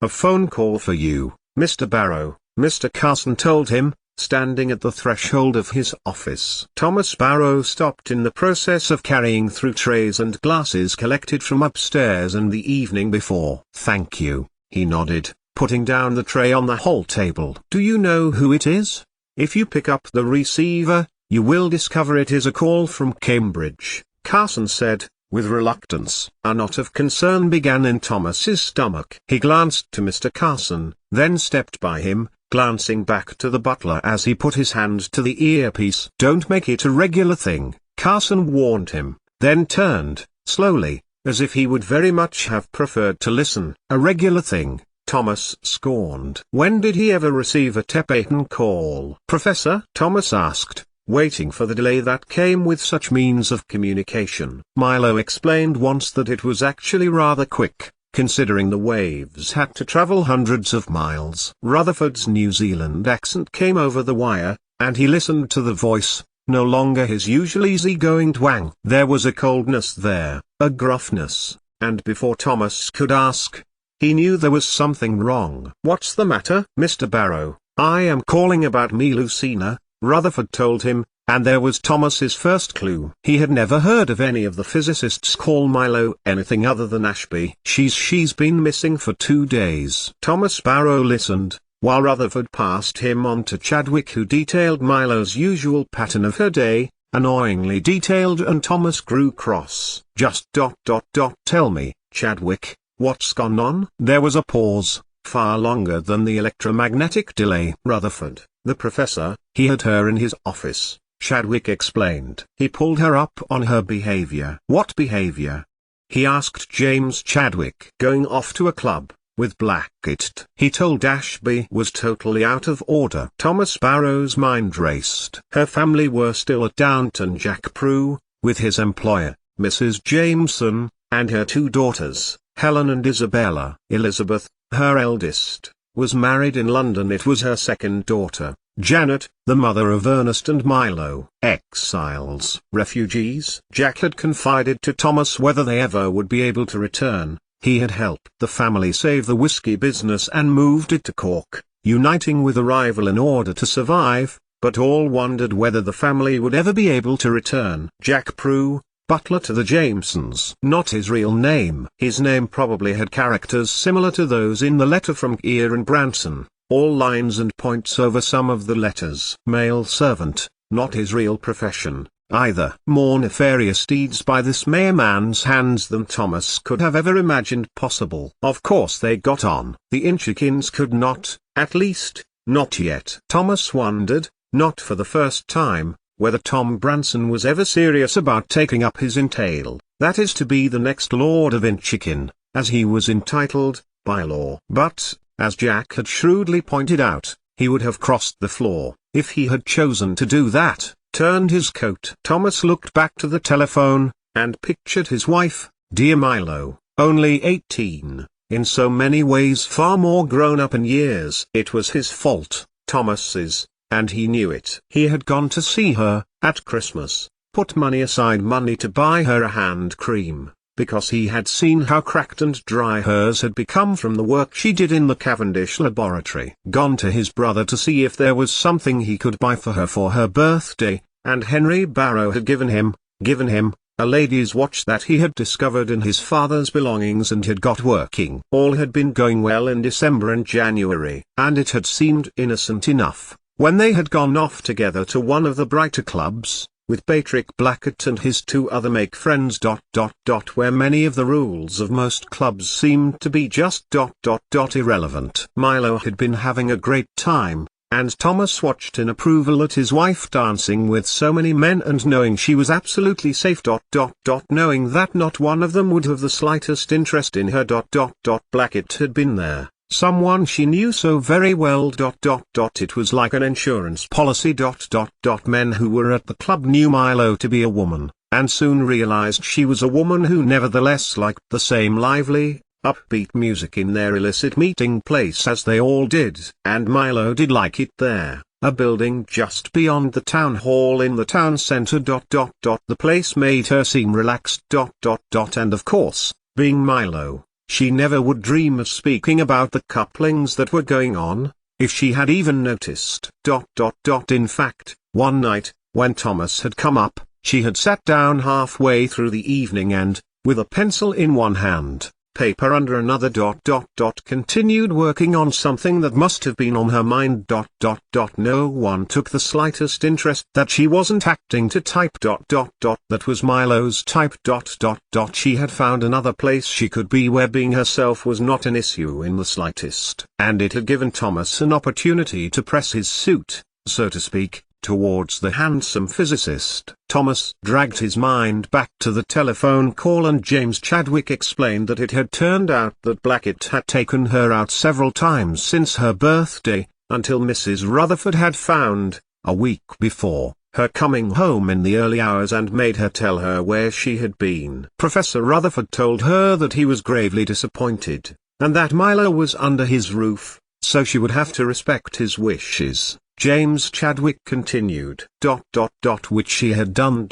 "A phone call for you, Mr. Barrow," Mr. Carson told him, standing at the threshold of his office. Thomas Barrow stopped in the process of carrying through trays and glasses collected from upstairs and the evening before. "Thank you," he nodded, putting down the tray on the hall table. "Do you know who it is? If you pick up the receiver, you will discover it is a call from Cambridge," Carson said, with reluctance. A knot of concern began in Thomas's stomach. He glanced to Mr. Carson, then stepped by him, glancing back to the butler as he put his hand to the earpiece. "Don't make it a regular thing," Carson warned him, then turned, slowly, as if he would very much have preferred to listen. "A regular thing," Thomas scorned. "When did he ever receive a telephone call?" "Professor?" Thomas asked, waiting for the delay that came with such means of communication. Milo explained once that it was actually rather quick, considering the waves had to travel hundreds of miles. Rutherford's New Zealand accent came over the wire, and he listened to the voice, no longer his usual easy-going twang. There was a coldness there, a gruffness, and before Thomas could ask, he knew there was something wrong. "What's the matter, Mr. Barrow?" "I am calling about me Lucina," Rutherford told him, and there was Thomas's first clue. He had never heard of any of the physicists call Milo anything other than Ashby. She's been missing for 2 days." Thomas Barrow listened, while Rutherford passed him on to Chadwick, who detailed Milo's usual pattern of her day, annoyingly detailed, and Thomas grew cross. "Just ... Tell me, Chadwick, what's gone on?" There was a pause, far longer than the electromagnetic delay. "Rutherford, the professor, he had her in his office," Chadwick explained. "He pulled her up on her behavior." "What behavior?" he asked James Chadwick. "Going off to a club, with Blackett. He told Ashby was totally out of order." Thomas Barrow's mind raced. Her family were still at Downton. Jack Prue, with his employer, Mrs. Jameson, and her 2 daughters, Helen and Isabella. Elizabeth, her eldest, was married in London. It was her second daughter, Janet, the mother of Ernest and Milo. Exiles, refugees. Jack had confided to Thomas whether they ever would be able to return. He had helped the family save the whiskey business and moved it to Cork, uniting with a rival in order to survive, but all wondered whether the family would ever be able to return. Jack Prue, butler to the Jamesons. Not his real name. His name probably had characters similar to those in the letter from Keir and Branson, all lines and points over some of the letters. Male servant, not his real profession, either. More nefarious deeds by this man's hands than Thomas could have ever imagined possible. Of course they got on. The Inchikins could not, at least, not yet. Thomas wondered, not for the first time, whether Tom Branson was ever serious about taking up his entail, that is to be the next Lord of Inchikin, as he was entitled, by law. But, as Jack had shrewdly pointed out, he would have crossed the floor, if he had chosen to do that, turned his coat. Thomas looked back to the telephone, and pictured his wife, dear Milo, only 18, in so many ways far more grown up in years. It was his fault, Thomas's, and he knew it. He had gone to see her, at Christmas, put money aside, money to buy her a hand cream, because he had seen how cracked and dry hers had become from the work she did in the Cavendish laboratory. Gone to his brother to see if there was something he could buy for her birthday, and Henry Barrow had given him, a lady's watch that he had discovered in his father's belongings and had got working. All had been going well in December and January, and it had seemed innocent enough, when they had gone off together to one of the brighter clubs, with Patrick Blackett and his 2 other make friends. Where many of the rules of most clubs seemed to be just irrelevant. Milo had been having a great time, and Thomas watched in approval at his wife dancing with so many men and knowing she was absolutely safe. Knowing that not one of them would have the slightest interest in her. Blackett had been there. Someone she knew so very well. It was like an insurance policy. Men who were at the club knew Milo to be a woman, and soon realized she was a woman who nevertheless liked the same lively, upbeat music in their illicit meeting place as they all did. And Milo did like it there, a building just beyond the town hall in the town center. The place made her seem relaxed. And of course, being Milo, She never would dream of speaking about the couplings that were going on, if she had even noticed. In fact, one night, when Thomas had come up, she had sat down halfway through the evening and, with a pencil in one hand, paper under another, continued working on something that must have been on her mind. No one took the slightest interest that she wasn't acting to type. That was Milo's type. She had found another place she could be where being herself was not an issue in the slightest. And it had given Thomas an opportunity to press his suit, so to speak, towards the handsome physicist. Thomas dragged his mind back to the telephone call, and James Chadwick explained that it had turned out that Blackett had taken her out several times since her birthday, until Mrs. Rutherford had found, a week before, her coming home in the early hours and made her tell her where she had been. Professor Rutherford told her that he was gravely disappointed, and that Milo was under his roof, so she would have to respect his wishes. James Chadwick continued. Which she had done.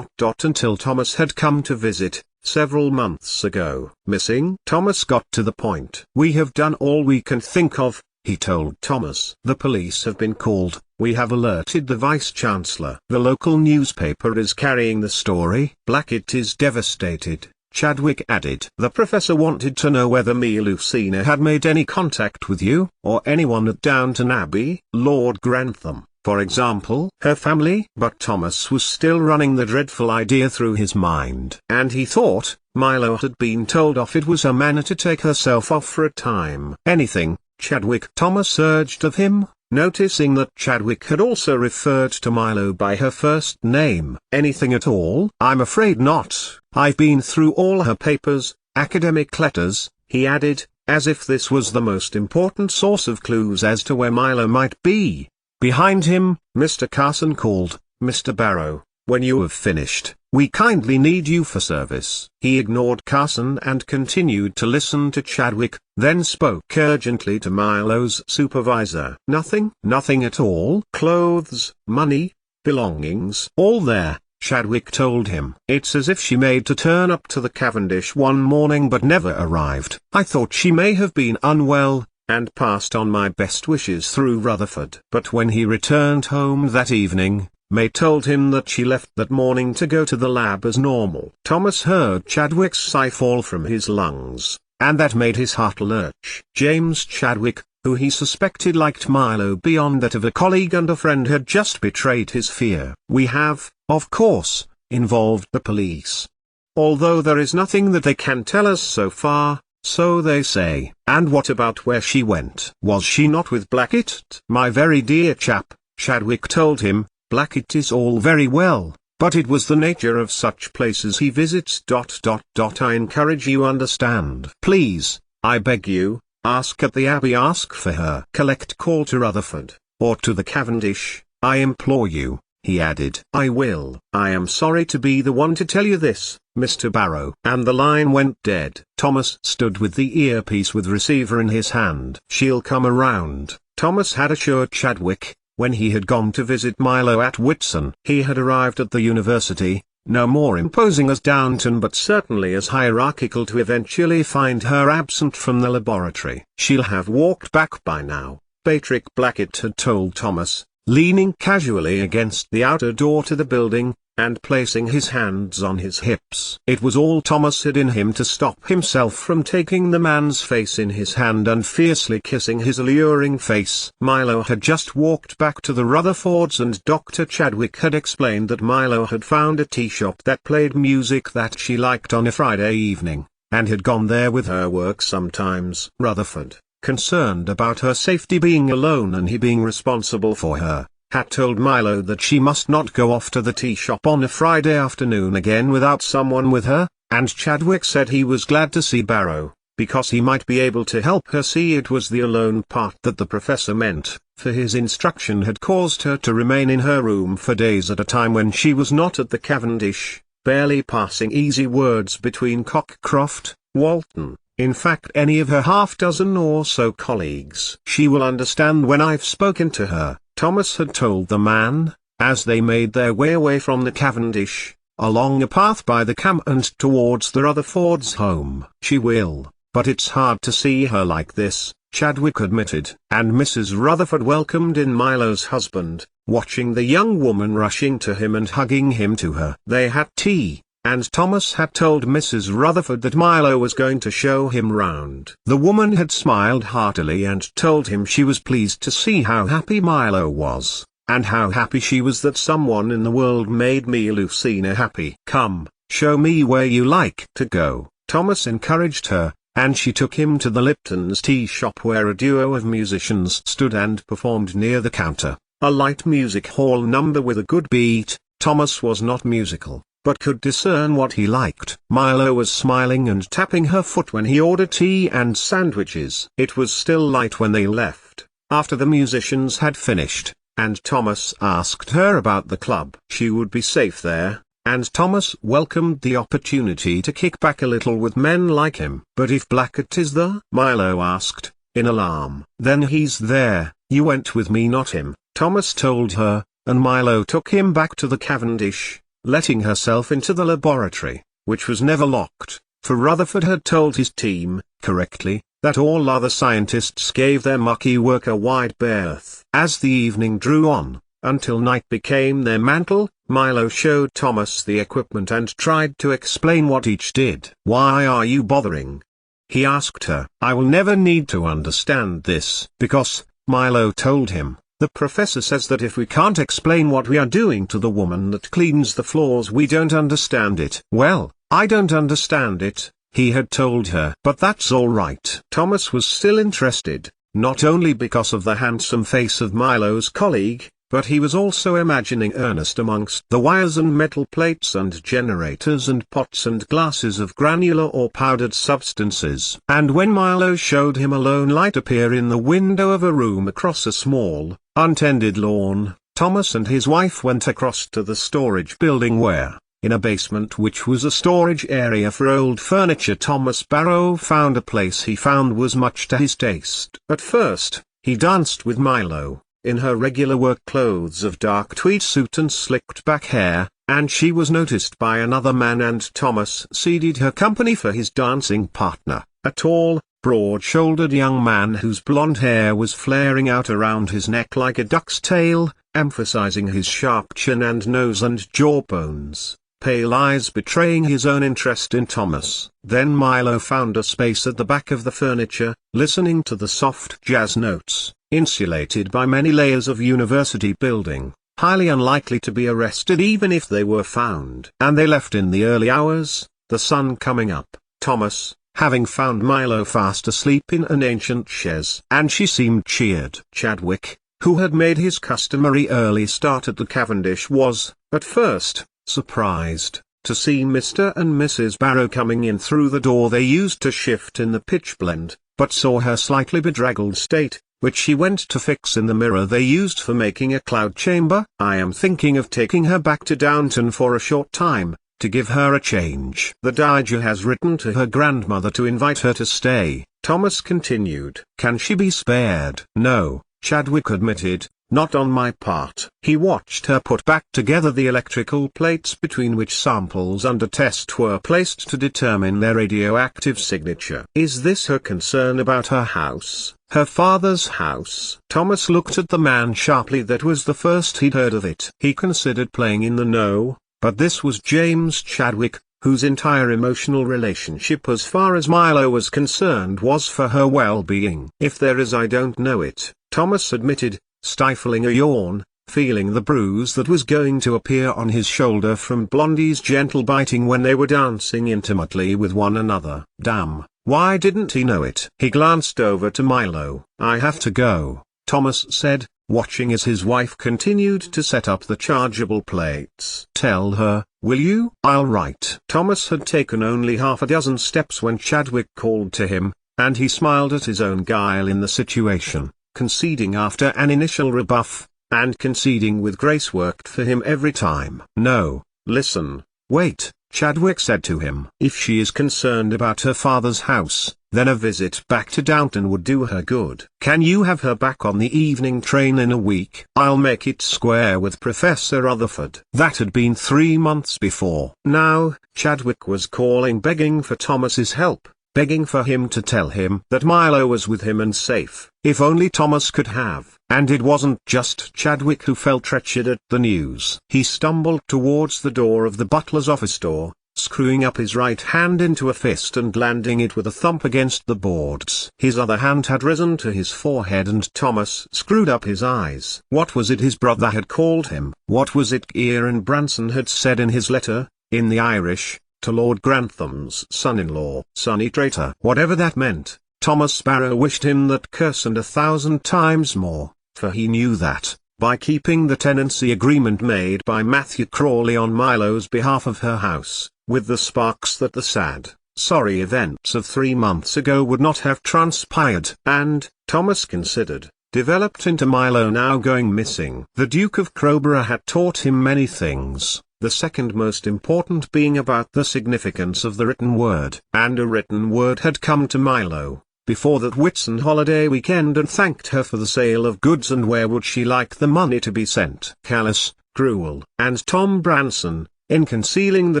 Until Thomas had come to visit, several months ago. Missing? Thomas got to the point. We have done all we can think of, he told Thomas. The police have been called, we have alerted the Vice-Chancellor. The local newspaper is carrying the story. Blackett is devastated, Chadwick added. The professor wanted to know whether Lucina had made any contact with you, or anyone at Downton Abbey, Lord Grantham, for example. Her family? But Thomas was still running the dreadful idea through his mind. And he thought, Milo had been told off. It was her manner to take herself off for a time. Anything, Chadwick? Thomas urged of him, noticing that Chadwick had also referred to Milo by her first name. Anything at all? I'm afraid not. I've been through all her papers, academic letters, he added, as if this was the most important source of clues as to where Milo might be. Behind him, Mr. Carson called, Mr. Barrow, when you have finished, we kindly need you for service. He ignored Carson and continued to listen to Chadwick, then spoke urgently to Milo's supervisor. Nothing? Nothing at all? Clothes, money, belongings? All there, Chadwick told him. It's as if she made to turn up to the Cavendish one morning but never arrived. I thought she may have been unwell, and passed on my best wishes through Rutherford. But when he returned home that evening, May told him that she left that morning to go to the lab as normal. Thomas heard Chadwick's sigh fall from his lungs, and that made his heart lurch. James Chadwick, who he suspected liked Milo beyond that of a colleague and a friend, had just betrayed his fear. We have, of course, involved the police. Although there is nothing that they can tell us so far, so they say. And what about where she went? Was she not with Blackett? My very dear chap, Chadwick told him, Blackett is all very well, but it was the nature of such places he visits. I encourage you understand. Please, I beg you, ask at the Abbey, ask for her. Collect call to Rutherford, or to the Cavendish, I implore you, he added. I will. I am sorry to be the one to tell you this, Mr. Barrow. And the line went dead. Thomas stood with the earpiece with receiver in his hand. She'll come around, Thomas had assured Chadwick, when he had gone to visit Milo at Whitsun. He had arrived at the university, no more imposing as Downton but certainly as hierarchical, to eventually find her absent from the laboratory. She'll have walked back by now, Patrick Blackett had told Thomas, leaning casually against the outer door to the building, and placing his hands on his hips. It was all Thomas had in him to stop himself from taking the man's face in his hand and fiercely kissing his alluring face. Milo had just walked back to the Rutherfords, and Dr. Chadwick had explained that Milo had found a tea shop that played music that she liked on a Friday evening, and had gone there with her work sometimes. Rutherford, concerned about her safety being alone and he being responsible for her, had told Milo that she must not go off to the tea shop on a Friday afternoon again without someone with her, and Chadwick said he was glad to see Barrow, because he might be able to help her see it was the alone part that the professor meant, for his instruction had caused her to remain in her room for days at a time when she was not at the Cavendish, barely passing easy words between Cockcroft, Walton, in fact any of her half-dozen or so colleagues. She will understand when I've spoken to her, Thomas had told the man, as they made their way away from the Cavendish, along a path by the camp and towards the Rutherfords' home. She will. but it's hard to see her like this," Chadwick admitted. And Mrs. Rutherford welcomed in Milo's husband, watching the young woman rushing to him and hugging him to her. They had tea, and Thomas had told Mrs. Rutherford that Milo was going to show him round. The woman had smiled heartily and told him she was pleased to see how happy Milo was, and how happy she was that someone in the world made me Lucina happy. "Come, show me where you like to go," Thomas encouraged her, and she took him to the Lipton's tea shop where a duo of musicians stood and performed near the counter. A light music hall number with a good beat. Thomas was not musical, but could discern what he liked. Milo was smiling and tapping her foot when he ordered tea and sandwiches. It was still light when they left, after the musicians had finished, and Thomas asked her about the club. She would be safe there, and Thomas welcomed the opportunity to kick back a little with men like him. "But if Blackett is there?" Milo asked, in alarm. "Then he's there, you went with me, not him," Thomas told her, and Milo took him back to the Cavendish, letting herself into the laboratory, which was never locked, for Rutherford had told his team, correctly, that all other scientists gave their mucky work a wide berth. As the evening drew on, until night became their mantle, Milo showed Thomas the equipment and tried to explain what each did. "Why are you bothering?" he asked her. "I will never need to understand this." "Because," Milo told him, "the professor says that if we can't explain what we are doing to the woman that cleans the floors, we don't understand it." "Well, I don't understand it," he had told her. "But that's all right." Thomas was still interested, not only because of the handsome face of Milo's colleague, but he was also imagining Ernest amongst the wires and metal plates and generators and pots and glasses of granular or powdered substances. And when Milo showed him a lone light appear in the window of a room across a small, untended lawn, Thomas and his wife went across to the storage building where, in a basement which was a storage area for old furniture, Thomas Barrow found a place he found was much to his taste. At first, he danced with Milo, in her regular work clothes of dark tweed suit and slicked back hair, and she was noticed by another man, and Thomas ceded her company for his dancing partner, a tall, broad-shouldered young man whose blonde hair was flaring out around his neck like a duck's tail, emphasizing his sharp chin and nose and jawbones, pale eyes betraying his own interest in Thomas. Then Milo found a space at the back of the furniture, listening to the soft jazz notes, insulated by many layers of university building, highly unlikely to be arrested even if they were found. And they left in the early hours, the sun coming up, Thomas, having found Milo fast asleep in an ancient chaise. And she seemed cheered. Chadwick, who had made his customary early start at the Cavendish, was, at first, surprised to see Mr. and Mrs. Barrow coming in through the door they used to shift in the pitchblende, but saw her slightly bedraggled state, which she went to fix in the mirror they used for making a cloud chamber. "I am thinking of taking her back to Downton for a short time, to give her a change. The Dowager has written to her grandmother to invite her to stay," Thomas continued. "Can she be spared?" "No," Chadwick admitted, "not on my part." He watched her put back together the electrical plates between which samples under test were placed to determine their radioactive signature. "Is this her concern about her house, her father's house?" Thomas looked at the man sharply. That was the first he'd heard of it. He considered playing in the know, but this was James Chadwick, whose entire emotional relationship as far as Milo was concerned was for her well-being. "If there is, I don't know it," Thomas admitted, stifling a yawn, feeling the bruise that was going to appear on his shoulder from Blondie's gentle biting when they were dancing intimately with one another. Damn, why didn't he know it? He glanced over to Milo. "I have to go," Thomas said, watching as his wife continued to set up the chargeable plates. "Tell her, will you?" "I'll write." Thomas had taken only half a dozen steps when Chadwick called to him, and he smiled at his own guile in the situation. Conceding after an initial rebuff, and conceding with grace worked for him every time. "No, listen, wait," Chadwick said to him. "If she is concerned about her father's house, then a visit back to Downton would do her good. Can you have her back on the evening train in a week? I'll make it square with Professor Rutherford." That had been 3 months before. Now, Chadwick was calling begging for Thomas's help, begging for him to tell him that Milo was with him and safe. If only Thomas could have. And it wasn't just Chadwick who felt wretched at the news. He stumbled towards the door of the butler's office door, screwing up his right hand into a fist and landing it with a thump against the boards. His other hand had risen to his forehead and Thomas screwed up his eyes. What was it his brother had called him? What was it Kieran Branson had said in his letter, in the Irish, to Lord Grantham's son-in-law? Sonny traitor. Whatever that meant, Thomas Barrow wished him that curse and 1,000 times more, for he knew that, by keeping the tenancy agreement made by Matthew Crawley on Milo's behalf of her house, with the sparks that the sad, sorry events of 3 months ago would not have transpired, and, Thomas considered, developed into Milo now going missing. The Duke of Crowborough had taught him many things, the second most important being about the significance of the written word. And a written word had come to Milo, before that Whitsun holiday weekend, and thanked her for the sale of goods, and where would she like the money to be sent? Callous, cruel. And Tom Branson, in concealing the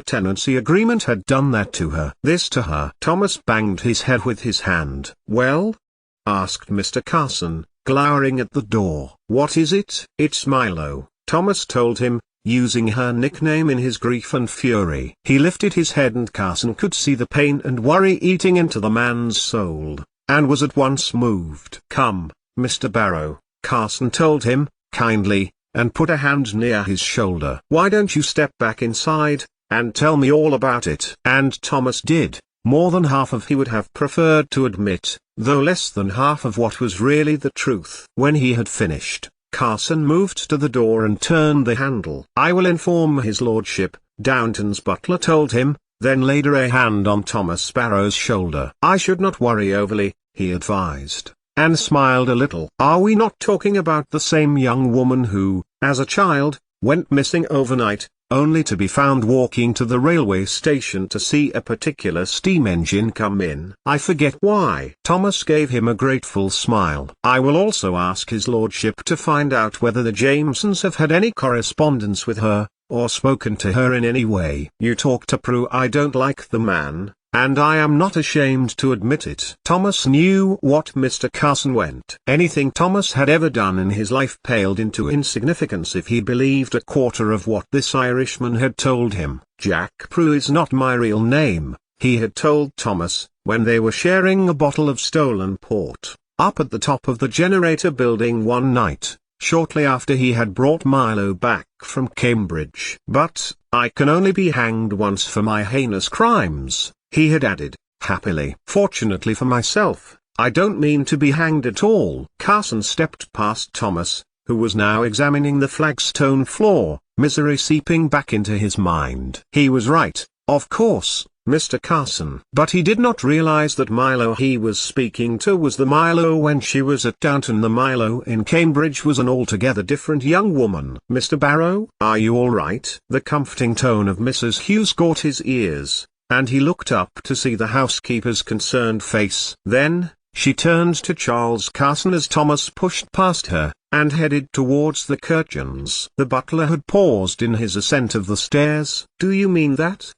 tenancy agreement, had done that to her. This to her. Thomas banged his head with his hand. "Well?" asked Mr. Carson, glowering at the door. "What is it?" "It's Milo," Thomas told him, using her nickname in his grief and fury. He lifted his head and Carson could see the pain and worry eating into the man's soul, and was at once moved. "Come, Mr. Barrow," Carson told him, kindly, and put a hand near his shoulder. "Why don't you step back inside, and tell me all about it?" And Thomas did, more than half of he would have preferred to admit, though less than half of what was really the truth. When he had finished, Carson moved to the door and turned the handle. "I will inform his lordship," Downton's butler told him, then laid a hand on Thomas Barrow's shoulder. "I should not worry overly," he advised, and smiled a little. "Are we not talking about the same young woman who, as a child, went missing overnight, only to be found walking to the railway station to see a particular steam engine come in? I forget why." Thomas gave him a grateful smile. "I will also ask his lordship to find out whether the Jamesons have had any correspondence with her, or spoken to her in any way. You talk to prove I don't like the man, and I am not ashamed to admit it." Thomas knew what Mr. Carson meant. Anything Thomas had ever done in his life paled into insignificance if he believed a quarter of what this Irishman had told him. "Jack Prue is not my real name," he had told Thomas, when they were sharing a bottle of stolen port, up at the top of the generator building one night, shortly after he had brought Milo back from Cambridge. "But, I can only be hanged once for my heinous crimes," he had added, happily. "Fortunately for myself, I don't mean to be hanged at all." Carson stepped past Thomas, who was now examining the flagstone floor, misery seeping back into his mind. "He was right, of course, Mr. Carson." But he did not realize that Milo he was speaking to was the Milo when she was at Downton. The Milo in Cambridge was an altogether different young woman. "Mr. Barrow, are you all right?" The comforting tone of Mrs. Hughes caught his ears, and he looked up to see the housekeeper's concerned face. Then, she turned to Charles Carson as Thomas pushed past her, and headed towards the curtains. The butler had paused in his ascent of the stairs. "Do you mean that?"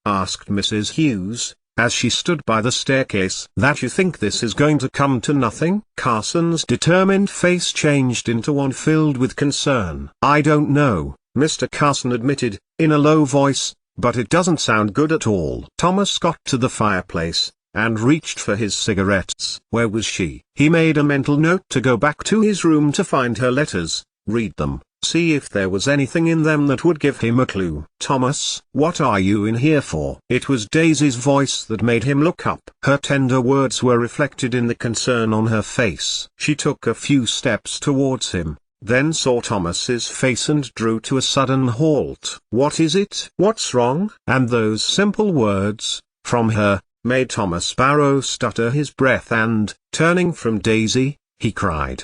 asked Mrs. Hughes, as she stood by the staircase. "That you think this is going to come to nothing?" Carson's determined face changed into one filled with concern. "I don't know," Mr. Carson admitted, in a low voice, "but it doesn't sound good at all." Thomas got to the fireplace, and reached for his cigarettes. Where was she? He made a mental note to go back to his room to find her letters, read them, see if there was anything in them that would give him a clue. "Thomas, what are you in here for?" It was Daisy's voice that made him look up. Her tender words were reflected in the concern on her face. She took a few steps towards him, then saw Thomas's face and drew to a sudden halt. "What is it? What's wrong?" And those simple words, from her, made Thomas Barrow stutter his breath and, turning from Daisy, he cried,